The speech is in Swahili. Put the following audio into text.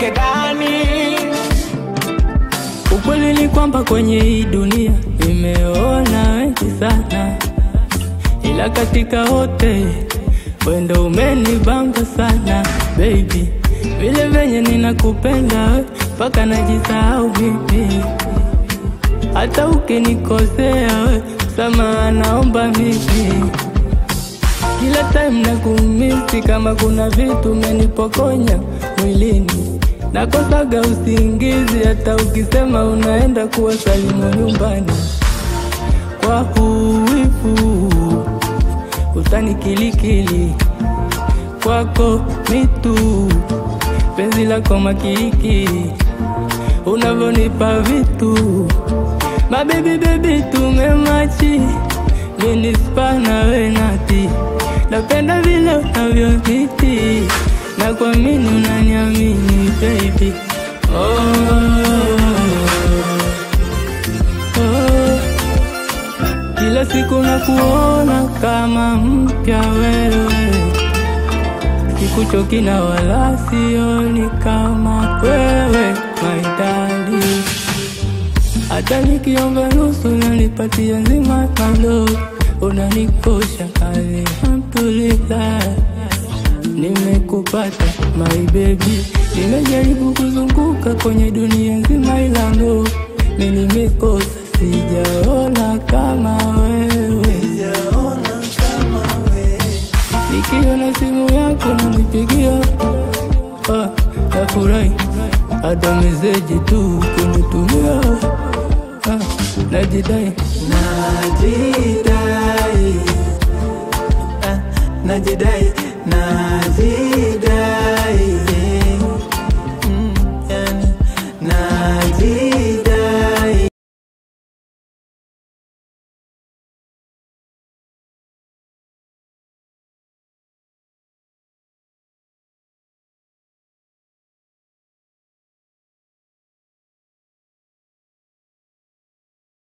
nikuweke ndani. Ukweli ni kwamba kwenye hii dunia nimeona wengi sana, ila katika wote wewe ndo umenibamba sana baby. Vile venye ninakupenda mpaka najisahau mimi, hata ukinikosea we sama naomba mimi. Kila time nakumisi kama kuna vitu umenipokonya mwilini, nakosaga usingizi hata ukisema unaenda kuwasalimu nyumbani. Kwa huwifu utanikilikili, kwako mitu penzi lako makilikili, unavyonipa vitu mabebi baby tumemachi. Mini spana we nati, napenda vile unavyoniti, na kwa mini unaniamini baby. Kila siku nakuona kama mpya wewe, sikuchoki na wala sioni kama wewe my darling. Hata nikiomba nusu unanipatia nzima kando, unanikosha alhamdulillah. Nimekupata my baby, nimejaribu kuzunguka kwenye dunia nzima ila no, mimi nimekosa, sijaona kama wewe. Nikiona simu yako unanipigia, nafurahi hata meseji tu kunitumia. Najidai, najidai, najidai, najidai.